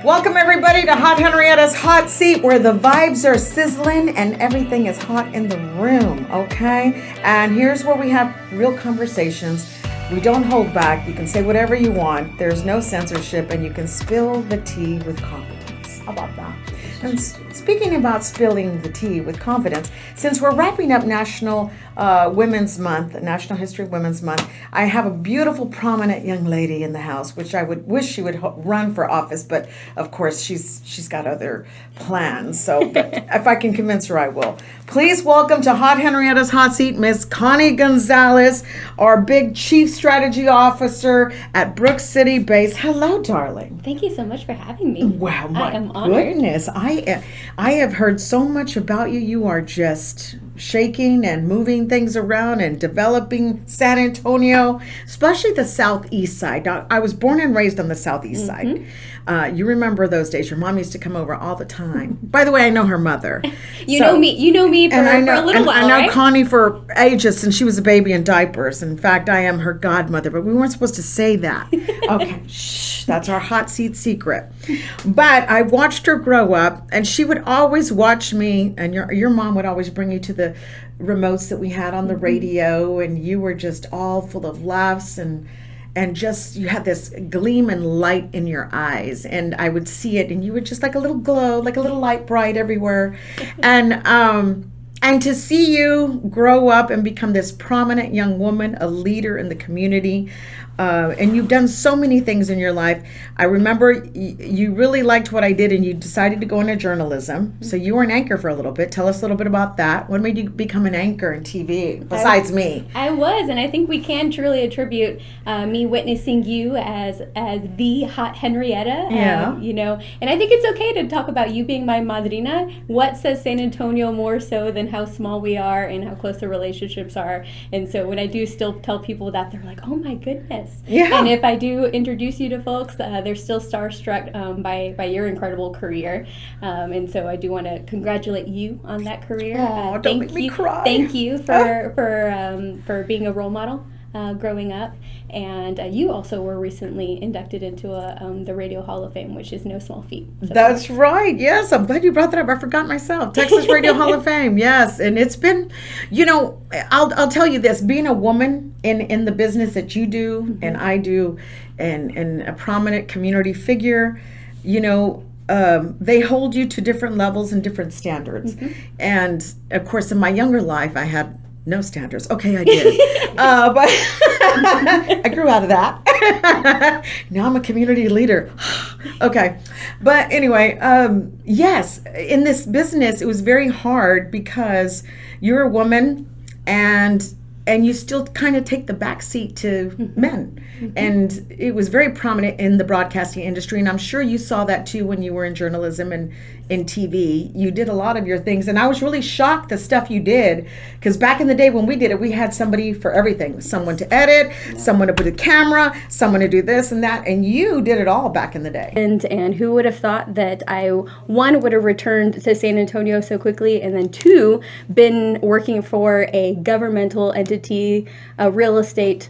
Welcome everybody to Hot Henrietta's Hot Seat, where the vibes are sizzling and everything is hot in the room, okay? And here's where we have real conversations. We don't hold back. You can say whatever you want. There's no censorship, and you can spill the tea with confidence. How about that? And speaking about spilling the tea with confidence, since we're wrapping up National Women's Month, National History Women's Month, I have a beautiful, prominent young lady in the house, which I would wish she would run for office, but of course she's got other plans. So, but if I can convince her, I will. Please welcome to Hot Henrietta's Hot Seat, Miss Connie Gonzalez, our big Chief Strategy Officer at Brooks City Base. Hello, darling. Thank you so much for having me. Wow, my I am honored. goodness. I have heard so much about you. You are just shaking and moving things around and developing San Antonio, especially the southeast side. Now, I was born and raised on the southeast side. You remember those days. Your mom used to come over all the time. By the way, I know her mother. You know me for a little while, I know right? Connie for ages since she was a baby in diapers. In fact, I am her godmother, but we weren't supposed to say that. Okay, shh, that's our hot seat secret. But I watched her grow up, and she would always watch me, and your mom would always bring you to the remotes that we had on the radio, and you were just all full of laughs and just you had this gleam and light in your eyes, and I would see it, and you were just like a little glow, like a little light bright everywhere. And to see you grow up and become this prominent young woman, a leader in the community, and you've done so many things in your life. I remember you really liked what I did, and you decided to go into journalism. So you were an anchor for a little bit. Tell us a little bit about that. What made you become an anchor in TV, besides me? I was, and I think we can truly attribute me witnessing you as the Hot Henrietta. Yeah. And I think it's okay to talk about you being my madrina. What says San Antonio more so than how small we are and how close the relationships are? And so when I do still tell people that, they're like, oh my goodness. Yeah. And if I do introduce you to folks, they're still starstruck by your incredible career. And so I do want to congratulate you on that career. Oh, don't make me cry. Thank you for being a role model growing up. And you also were recently inducted into the Radio Hall of Fame, which is no small feat. So That's right. Yes, I'm glad you brought that up. I forgot myself. Texas Radio Hall of Fame. Yes, and it's been, I'll tell you this: being a woman in the business that you do and I do, and a prominent community figure, they hold you to different levels and different standards. And of course, in my younger life, I had no standards. Okay, I did. But I grew out of that. Now I'm a community leader. Okay. But anyway, yes, in this business, it was very hard because you're a woman and you still kind of take the back seat to men. And it was very prominent in the broadcasting industry. And I'm sure you saw that too when you were in journalism and in TV. You did a lot of your things. And I was really shocked the stuff you did. Because back in the day when we did it, we had somebody for everything. Someone to edit, someone to put a camera, someone to do this and that. And you did it all back in the day. And who would have thought that I, one, would have returned to San Antonio so quickly, and then two, been working for a governmental entity, a real estate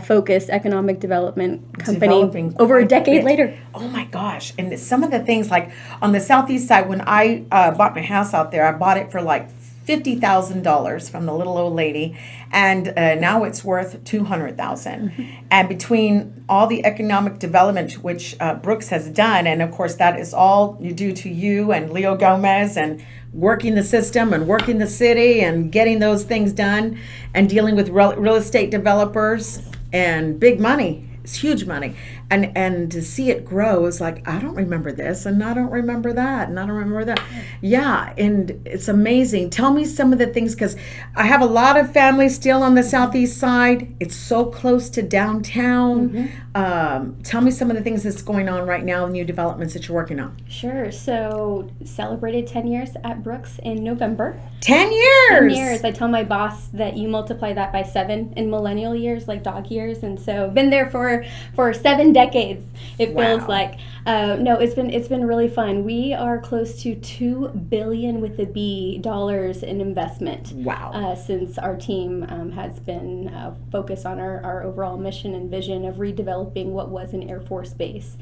focused economic development company over a decade later. Oh my gosh. And some of the things, like on the southeast side, when I bought my house out there, I bought it for like $50,000 from the little old lady, and now it's worth $200,000. And between all the economic development which Brooks has done, and of course that is all due to you and Leo Gomez and working the system and working the city and getting those things done and dealing with real estate developers and big money. It's huge money. And to see it grow is like, I don't remember this, and I don't remember that, and I don't remember that. Yeah, and it's amazing. Tell me some of the things, because I have a lot of family still on the southeast side. It's so close to downtown. Tell me some of the things that's going on right now, new developments that you're working on. Sure. So celebrated 10 years at Brooks in November. 10 years! 10 years. I tell my boss that you multiply that by 7 in millennial years, like dog years. And so been there for 7 decades, it feels like. No, it's been really fun. We are close to $2 billion with a B dollars in investment. Wow. Since our team has been focused on our overall mission and vision of redeveloping what was an Air Force base.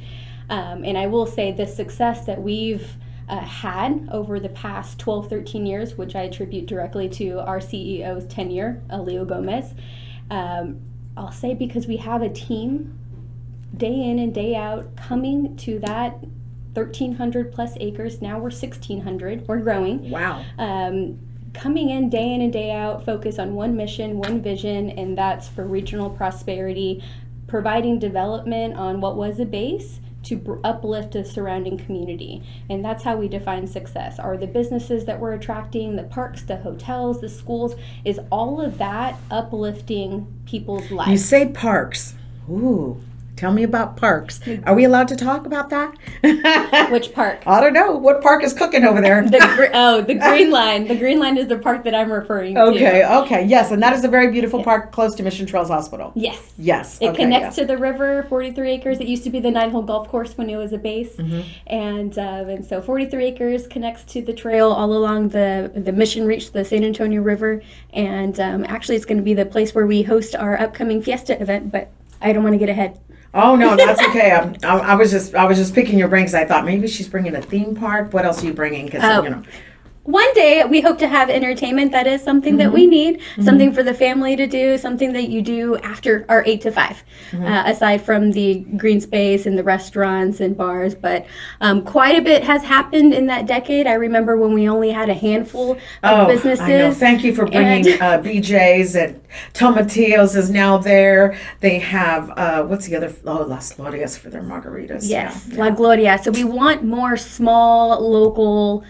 And I will say the success that we've had over the past 12, 13 years, which I attribute directly to our CEO's tenure, Leo Gomez. I'll say because we have a team day in and day out coming to that 1,300 plus acres. Now we're 1,600. We're growing. Wow. Coming in and day out, focus on one mission, one vision, and that's for regional prosperity, providing development on what was a base to uplift the surrounding community. And that's how we define success. Are the businesses that we're attracting, the parks, the hotels, the schools, is all of that uplifting people's lives. You say parks. Ooh. Tell me about parks. Are we allowed to talk about that? Which park? I don't know. What park is cooking over there? The Green Line. The Green Line is the park that I'm referring to. Okay. Yes, and that is a very beautiful park close to Mission Trails Hospital. Yes. It connects to the river, 43 acres. It used to be the 9-hole golf course when it was a base. Mm-hmm. And so 43 acres connects to the trail all along the Mission Reach, the San Antonio River. And actually, it's going to be the place where we host our upcoming Fiesta event, but I don't want to get ahead. Oh no, that's okay. I was just picking your brain because I thought maybe she's bringing a theme park. What else are you bringing? Because one day we hope to have entertainment. That is something that we need, something for the family to do, something that you do after our 8 to 5, aside from the green space and the restaurants and bars. But quite a bit has happened in that decade. I remember when we only had a handful of businesses. I know. Thank you for bringing BJ's, and Tomatillos is now there. They have, what's the other? Las Glorias for their margaritas. Yes, La Gloria. So we want more small, local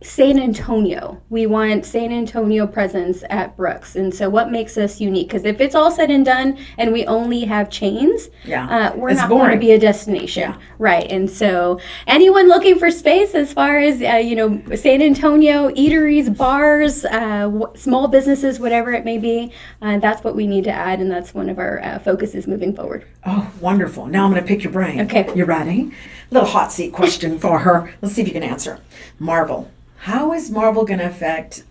San Antonio. We want San Antonio presence at Brooks. And so what makes us unique? Because if it's all said and done and we only have chains, we're not going to be a destination. Right. And so anyone looking for space as far as, San Antonio, eateries, bars, small businesses, whatever it may be, that's what we need to add. And that's one of our focuses moving forward. Oh, wonderful. Now I'm going to pick your brain. Okay. You ready? Little hot seat question for her. Let's see if you can answer. Marvel. How is Marvel going to affect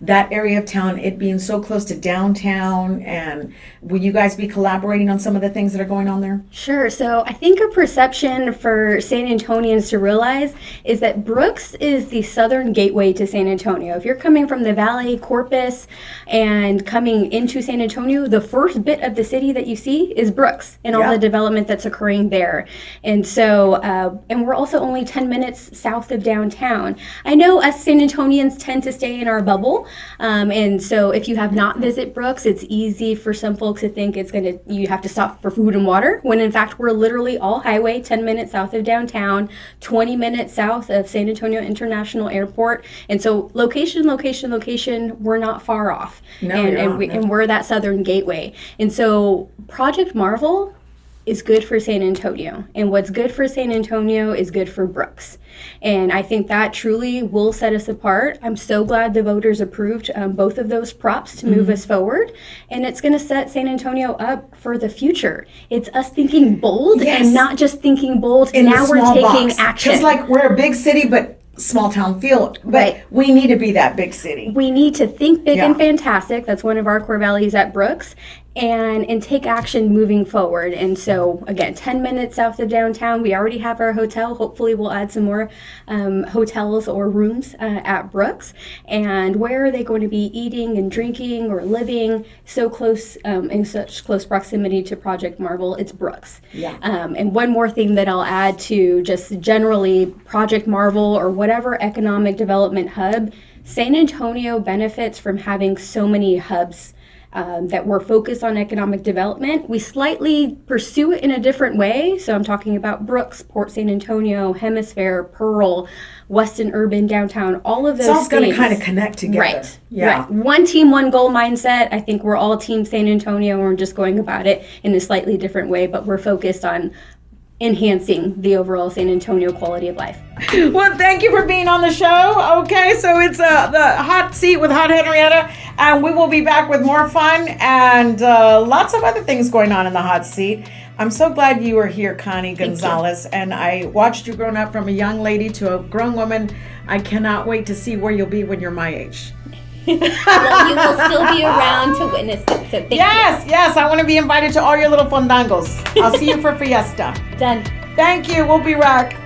that area of town, it being so close to downtown? And will you guys be collaborating on some of the things that are going on there? Sure. So I think a perception for San Antonians to realize is that Brooks is the southern gateway to San Antonio. If you're coming from the Valley, Corpus, and coming into San Antonio, the first bit of the city that you see is Brooks and all the development that's occurring there. And so, and we're also only 10 minutes south of downtown. I know us San Antonians tend to stay in our bubble. And so if you have not visited Brooks, it's easy for some folks to think you have to stop for food and water, when in fact we're literally all highway, 10 minutes south of downtown, 20 minutes south of San Antonio International Airport. And so location, we're not far off. And we're that southern gateway. And so Project Marvel is good for San Antonio. And what's good for San Antonio is good for Brooks. And I think that truly will set us apart. I'm so glad the voters approved both of those props to move us forward. And it's going to set San Antonio up for the future. It's us thinking bold and not just thinking bold. In now we're taking action. Just like we're a big city, but small town feel. But we need to be that big city. We need to think big and fantastic. That's one of our core values at Brooks. And take action moving forward. And so, again, 10 minutes south of downtown, we already have our hotel. Hopefully we'll add some more hotels or rooms at Brooks. And where are they going to be eating and drinking or living so close, in such close proximity to Project Marvel? It's Brooks. And one more thing that I'll add to just generally Project Marvel or whatever economic development hub, San Antonio benefits from having so many hubs that we're focused on economic development. We slightly pursue it in a different way. So I'm talking about Brooks, Port San Antonio, Hemisphere, Pearl, Weston Urban, Downtown, all of those things. It's all going to kind of connect together. Right. One team, one goal mindset. I think we're all Team San Antonio. We're just going about it in a slightly different way, but we're focused on enhancing the overall San Antonio quality of life. Well, thank you for being on the show. Okay, so it's the hot seat with Hot Henrietta, and we will be back with more fun and lots of other things going on in the hot seat. I'm so glad you were here, Connie Gonzalez, and I watched you growing up from a young lady to a grown woman. I cannot wait to see where you'll be when you're my age. Well, you will still be around to witness it. So thank you. Yes, I want to be invited to all your little fandangos. I'll see you for Fiesta. Done. Thank you. We'll be back.